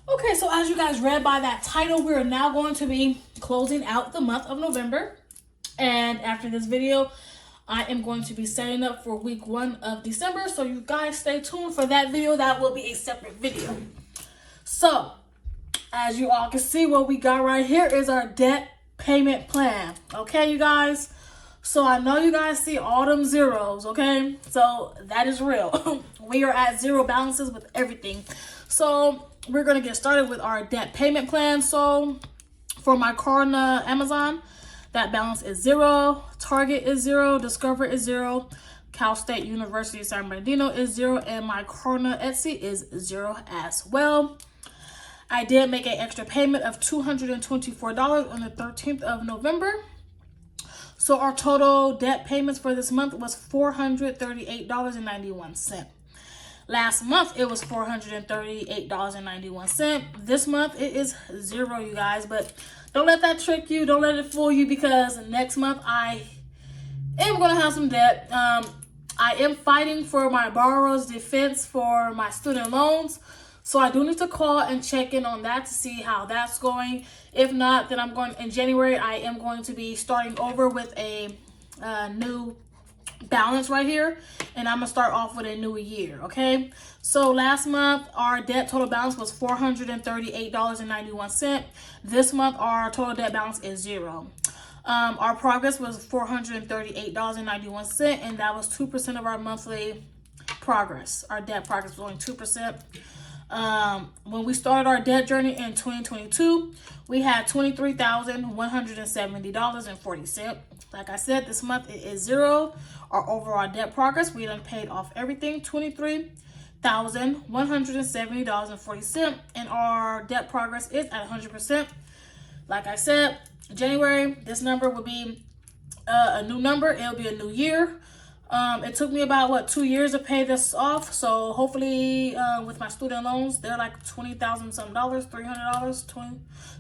Okay, so as you guys read by that title, we're now going to be closing out the month of November. And after this video, I am going to be setting up for week 1 of December. So you guys stay tuned for that video. That will be a separate video. So as you all can see, what we got right here is our debt payment plan. Okay, you guys. So I know you guys see all them zeros, okay? So that is real. We are at zero balances with everything. So we're going to get started with our debt payment plan. So for my Klarna Amazon, that balance is 0. Target is 0. Discover is 0. Cal State University San Bernardino is 0. And my Klarna Etsy is 0 as well. I did make an extra payment of $224 on the 13th of November. So our total debt payments for this month was $438.91. Last month, it was $438.91. This month, it is 0, you guys. But don't let that trick you. Don't let it fool you, because next month, I am going to have some debt. I am fighting for my borrower's defense for my student loans. So I do need to call and check in on that to see how that's going. If not, then I'm going in January. I am going to be starting over with a new balance right here, and I'm gonna start off with a new year. Okay, so last month our debt total balance was $438.91. This month our total debt balance is 0. Our progress was $438.91, and that was 2% of our monthly progress. Our debt progress was only 2%. When we started our debt journey in 2022, we had $23,170.40. Like I said, this month it is 0. Our overall debt progress, we done paid off everything, $23,170.40, and our debt progress is at 100%. Like I said, January, this number will be a new number. It'll be a new year. It took me about 2 years to pay this off. So hopefully, with my student loans, they're like $20,000 some dollars, $300,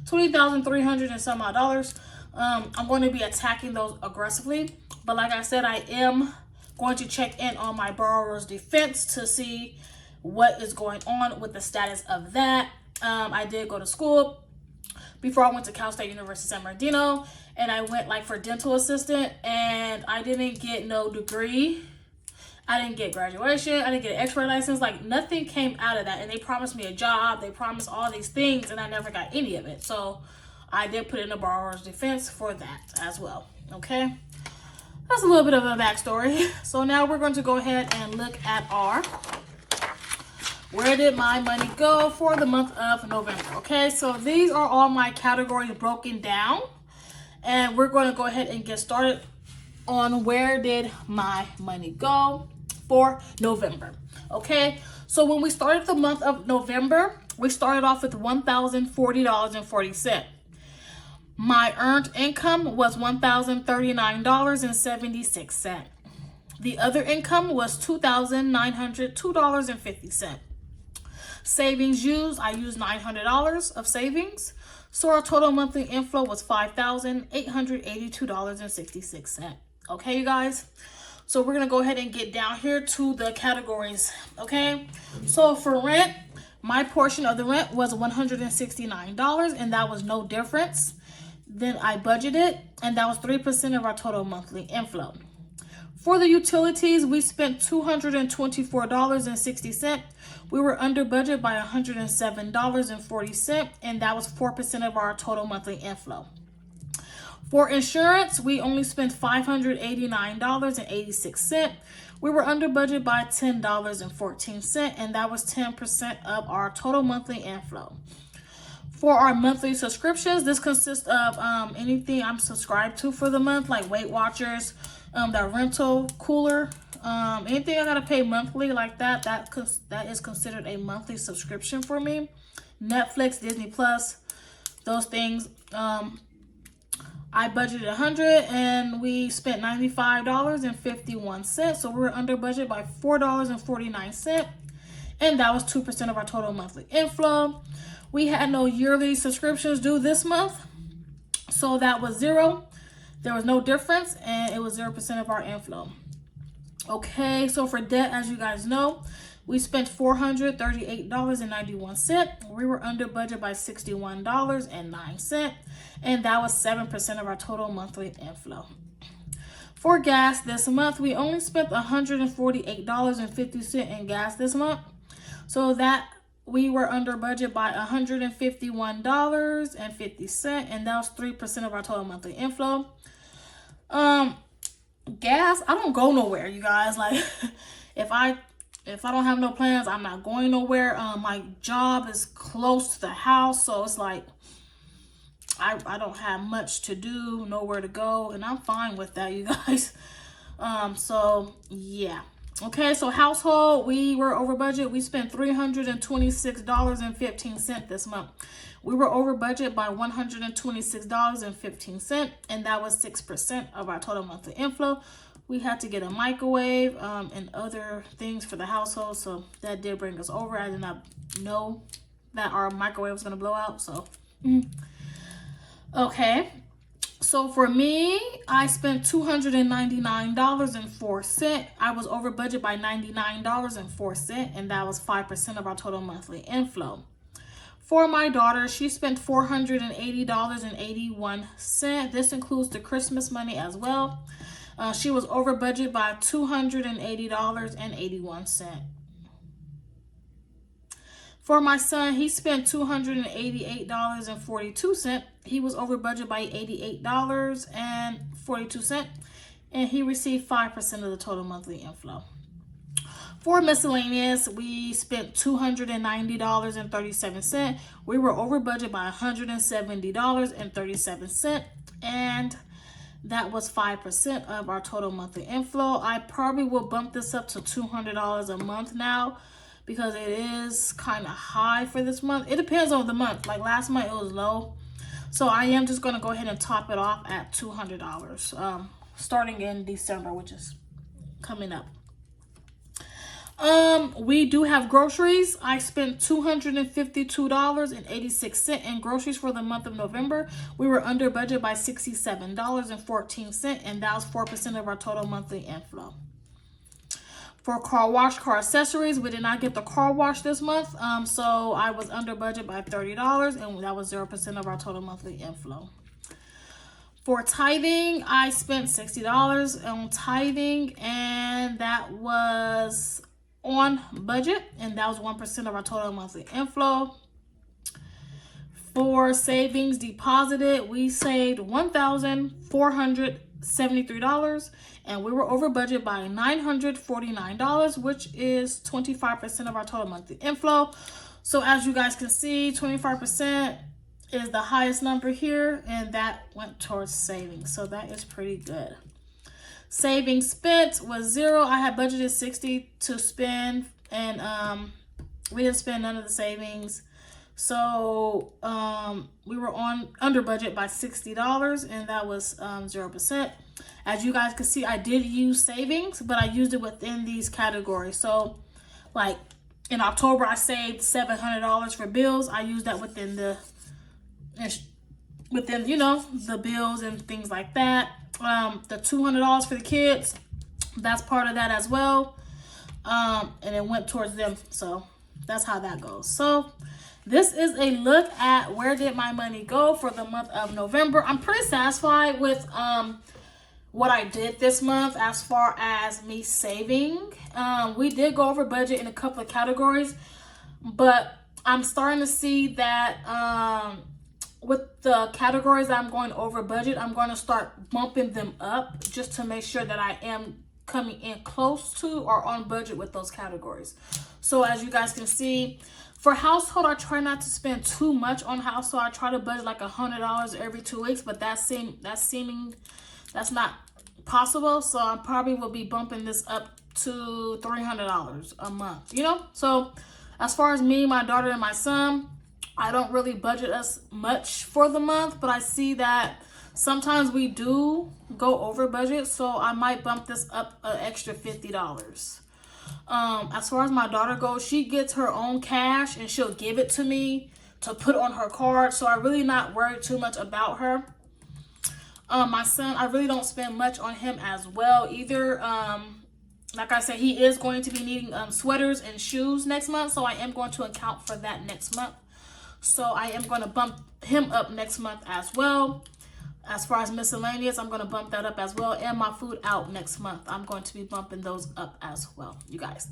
$20,300 and some odd dollars. I'm going to be attacking those aggressively. But like I said, I am going to check in on my borrower's defense to see what is going on with the status of that. I did go to school before I went to Cal State University San Bernardino, and I went for dental assistant, and I didn't get no degree. I didn't get graduation. I didn't get an x-ray license. Nothing came out of that. And they promised me a job. They promised all these things, and I never got any of it. So I did put in a borrower's defense for that as well. Okay, that's a little bit of a backstory. So now we're going to go ahead and look at our where did my money go for the month of November. Okay, so these are all my categories broken down, and we're going to go ahead and get started on where did my money go for November. Okay, so when we started the month of November, we started off with $1,040.40. My earned income was $1,039.76. The other income was $2,902.50. Savings used, I used $900 of savings. So our total monthly inflow was $5,882.66. Okay, you guys? So we're going to go ahead and get down here to the categories. Okay, so for rent, my portion of the rent was $169, and that was no difference. Then I budgeted, and that was 3% of our total monthly inflow. For the utilities, we spent $224.60. We were under budget by $107.40, and that was 4% of our total monthly inflow. For insurance, we only spent $589.86. We were under budget by $10.14, and that was 10% of our total monthly inflow. For our monthly subscriptions, this consists of anything I'm subscribed to for the month, like Weight Watchers, the rental, cooler, anything I gotta pay monthly like that. That is considered a monthly subscription for me. Netflix, Disney Plus, those things. I budgeted $100, and we spent $95.51. So we were under budget by $4.49, and that was 2% of our total monthly inflow. We had no yearly subscriptions due this month, so that was 0. There was no difference, and it was 0% of our inflow. Okay, so for debt, as you guys know, We spent $438.91. We were under budget by $61.09, and that was 7% of our total monthly inflow. For gas this month, we only spent $148.50 in gas this month, so that we were under budget by $151.50, and that was 3% of our total monthly inflow. Gas, I don't go nowhere, you guys. Like, if I don't have no plans, I'm not going nowhere. My job is close to the house, so it's like I don't have much to do, nowhere to go, and I'm fine with that, you guys. So yeah. Okay, so household, we were over budget. We spent $326.15 this month. We were over budget by $126.15, and that was 6% of our total monthly inflow. We had to get a microwave and other things for the household, so that did bring us over. I did not know that our microwave was going to blow out, so okay. So for me, I spent $299.04. I was over budget by $99.04, and that was 5% of our total monthly inflow. For my daughter, she spent $480.81. This includes the Christmas money as well. She was over budget by $280.81. For my son, he spent $288.42. He was over budget by $88.42, and he received 5% of the total monthly inflow. For miscellaneous, we spent $290.37. We were over budget by $170.37, and that was 5% of our total monthly inflow. I probably will bump this up to $200 a month now, because it is kind of high for this month. It depends on the month. Like last month, it was low. So I am just going to go ahead and top it off at $200 starting in December, which is coming up. We do have groceries. I spent $252.86 in groceries for the month of November. We were under budget by $67.14, and that was 4% of our total monthly inflow. For car wash, car accessories, we did not get the car wash this month, so I was under budget by $30, and that was 0% of our total monthly inflow. For tithing, I spent $60 on tithing, and that was on budget, and that was 1% of our total monthly inflow. For savings deposited, we saved $1,473, and we were over budget by $949, which is 25% of our total monthly inflow. So as you guys can see, 25% is the highest number here, and that went towards savings. So that is pretty good. Savings spent was 0. I had budgeted $60 to spend, and we didn't spend none of the savings. So we were under budget by $60, and that was 0%. As you guys can see, I did use savings, but I used it within these categories. So like in October, I saved $700 for bills. I used that within the bills and things like that. The $200 for the kids, that's part of that as well. And it went towards them. So that's how that goes. So this is a look at where did my money go for the month of November. I'm pretty satisfied with what I did this month as far as me saving. We did go over budget in a couple of categories, but I'm starting to see that with the categories I'm going over budget, I'm going to start bumping them up just to make sure that I am coming in close to or on budget with those categories. So as you guys can see, for household, I try not to spend too much on household. I try to budget like $100 every 2 weeks, but that's not possible. So I probably will be bumping this up to $300 a month, So as far as me, my daughter, and my son, I don't really budget us much for the month, but I see that sometimes we do go over budget, so I might bump this up an extra $50. As far as my daughter goes, she gets her own cash and she'll give it to me to put on her card, so I really not worried too much about her. My son, I really don't spend much on him as well either. like I said, he is going to be needing sweaters and shoes next month. So I am going to account for that next month. So I am going to bump him up next month as well. As far as miscellaneous, I'm going to bump that up as well. And my food out next month, I'm going to be bumping those up as well, you guys.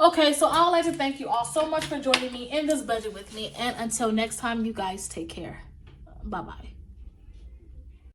Okay, so I would like to thank you all so much for joining me in this budget with me. And until next time, you guys take care. Bye-bye.